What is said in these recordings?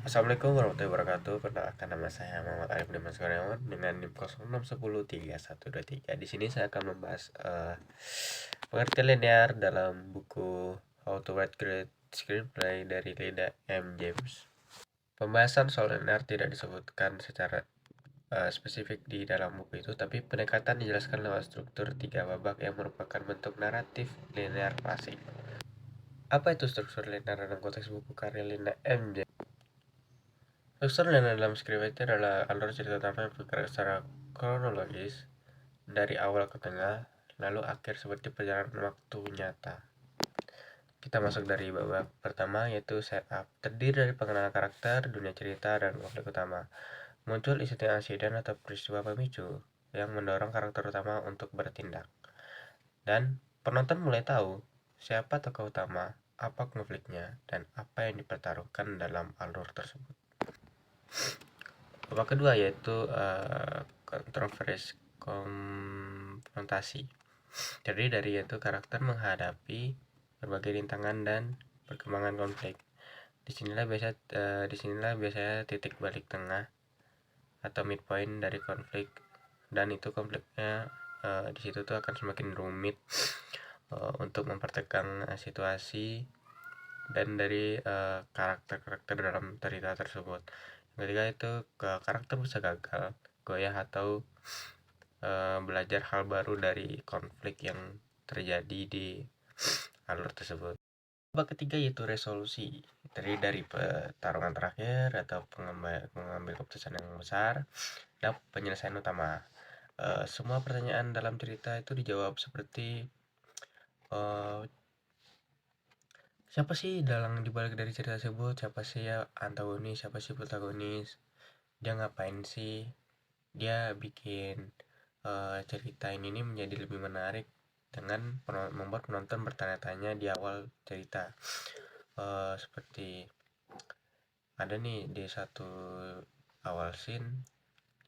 Assalamualaikum warahmatullahi wabarakatuh. Perkenalkan nama saya Muhammad Arif Dimas Kurniawan dengan NIM 06103123. Di sini saya akan membahas pengertian linear dalam buku How to Write Great Screenplay dari Linda M. James. Pembahasan soal linear tidak disebutkan secara spesifik di dalam buku itu, tapi pendekatan dijelaskan lewat struktur 3 babak yang merupakan bentuk naratif linear klasik. Apa itu struktur linear dalam konteks buku karya Linda M. James? Struktur linear dalam screenwriting adalah alur cerita utama yang bergerak secara kronologis dari awal ke tengah, lalu akhir seperti perjalanan waktu nyata. Kita masuk dari babak pertama, yaitu setup. Terdiri dari pengenalan karakter, dunia cerita, dan konflik utama. Muncul istilah insiden atau peristiwa pemicu yang mendorong karakter utama untuk bertindak. Dan penonton mulai tahu siapa tokoh utama, apa konfliknya, dan apa yang dipertaruhkan dalam alur tersebut. Babak kedua yaitu konfrontasi. Terdiri dari yaitu karakter menghadapi berbagai rintangan dan perkembangan konflik. Disinilah biasanya titik balik tengah atau midpoint dari konflik, dan itu konfliknya di situ tuh akan semakin rumit untuk mempertegang situasi dan dari karakter-karakter dalam cerita tersebut. Ketika itu karakter bisa gagal, goyah, atau belajar hal baru dari konflik yang terjadi di alur tersebut. Babak ketiga yaitu resolusi, terdiri dari pertarungan terakhir atau mengambil keputusan yang besar dan penyelesaian utama. Semua pertanyaan dalam cerita itu dijawab seperti siapa sih dalang dibalik dari cerita tersebut, siapa sih ya antagonis, siapa sih protagonis, dia ngapain sih, dia bikin cerita ini menjadi lebih menarik dengan membuat penonton bertanya-tanya di awal cerita. Seperti ada nih di satu awal scene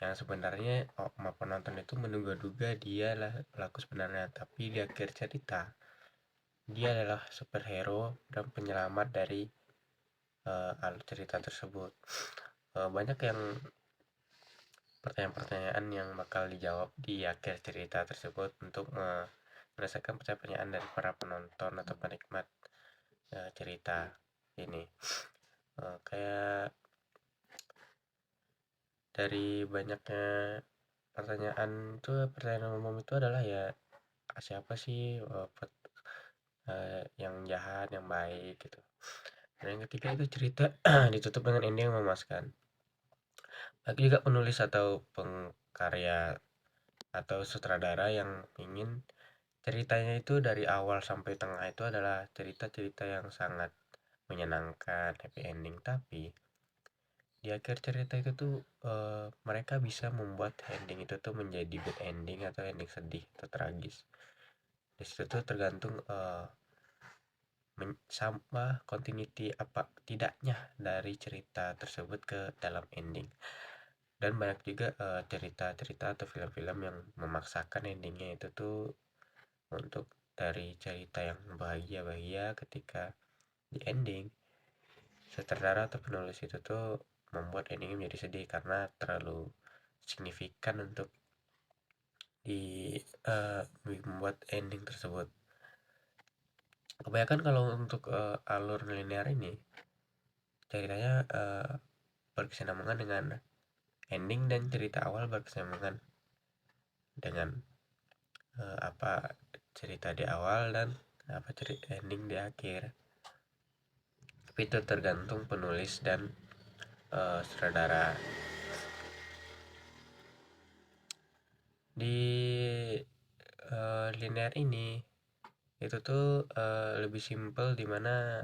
yang sebenarnya penonton itu menduga-duga dia lah pelaku sebenarnya, tapi di akhir cerita dia adalah superhero dan penyelamat dari alur cerita tersebut. Banyak yang pertanyaan-pertanyaan yang bakal dijawab di akhir cerita tersebut untuk menyelesaikan pertanyaan dari para penonton atau penikmat cerita ini. Kayak dari banyaknya pertanyaan umum itu adalah ya siapa sih yang jahat, yang baik gitu. Dan yang ketiga itu cerita ditutup dengan ending yang memuaskan. Lagi juga penulis atau pengkarya atau sutradara yang ingin ceritanya itu dari awal sampai tengah itu adalah cerita-cerita yang sangat menyenangkan, happy ending, tapi di akhir cerita itu tuh mereka bisa membuat ending itu tuh menjadi bad ending atau ending sedih atau tragis. Di situ tuh tergantung sama continuity apa tidaknya dari cerita tersebut ke dalam ending. Dan banyak juga cerita-cerita atau film-film yang memaksakan endingnya itu tuh untuk dari cerita yang bahagia ketika di ending sutradara atau penulis itu tuh membuat endingnya menjadi sedih karena terlalu signifikan untuk di membuat ending tersebut. Kebanyakan kalau untuk alur linear ini ceritanya berkesinambungan dengan ending, dan cerita awal berkesinambungan dengan apa cerita di awal dan apa cerita ending di akhir. Tapi itu tergantung penulis dan sutradara. Di linear ini itu tuh lebih simpel, dimana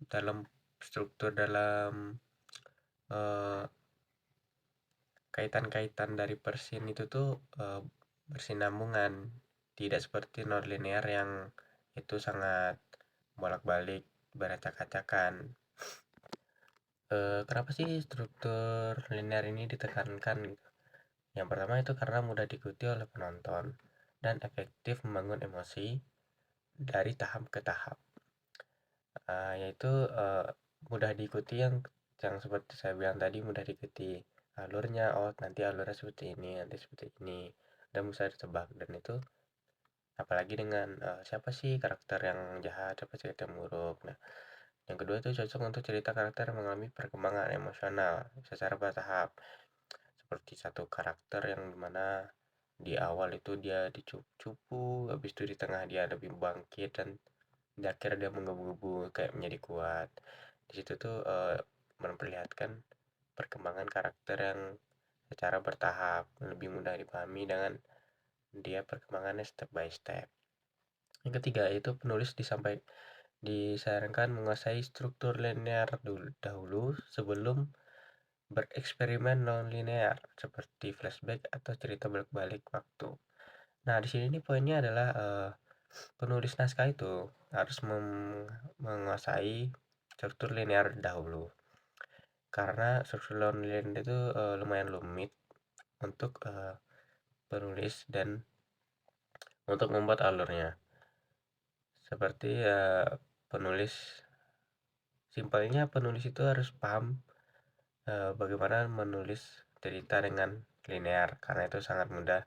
dalam struktur dalam kaitan-kaitan dari persin itu tuh bersinambungan, tidak seperti non linear yang itu sangat bolak-balik beracak-acakan. Kenapa sih struktur linear ini ditekankan gitu? Yang pertama itu karena mudah diikuti oleh penonton dan efektif membangun emosi dari tahap ke tahap, yaitu mudah diikuti, yang seperti saya bilang tadi, mudah diikuti alurnya. Oh, nanti alurnya seperti ini, nanti seperti ini, dan bisa ditebak. Dan itu apalagi dengan siapa sih karakter yang jahat, siapa cerita yang buruk. Nah, yang kedua itu cocok untuk cerita karakter yang mengalami perkembangan emosional secara bertahap, seperti satu karakter yang dimana di awal itu dia dicupu, habis itu di tengah dia lebih bangkit, dan di akhir dia menggebu-gebu kayak menjadi kuat. Di situ tuh memperlihatkan perkembangan karakter yang secara bertahap, lebih mudah dipahami dengan dia perkembangannya step by step. Yang ketiga itu penulis disarankan menguasai struktur linear dahulu sebelum bereksperimen non-linear seperti flashback atau cerita balik-balik waktu. Nah, di sini nih poinnya adalah penulis naskah itu harus menguasai struktur linear dahulu. Karena struktur linear itu lumayan rumit untuk penulis dan untuk membuat alurnya. Seperti penulis, simpelnya penulis itu harus paham bagaimana menulis cerita dengan linear, karena itu sangat mudah,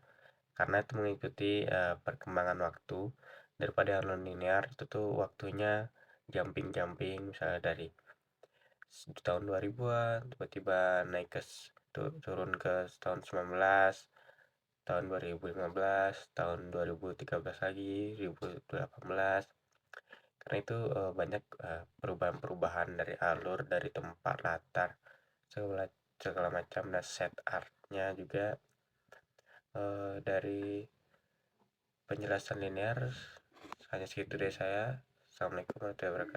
karena itu mengikuti perkembangan waktu. Daripada yang non-linear itu tuh waktunya jumping-jumping, misalnya dari tahun 2000-an tiba-tiba naik ke turun ke tahun 19, tahun 2015, tahun 2013 lagi, 2018. Karena itu banyak perubahan-perubahan dari alur, dari tempat latar, segala segala macam, dan set artnya juga. Dari penjelasan linear hanya segitu dari saya. Assalamualaikum warahmatullahi wabarakatuh.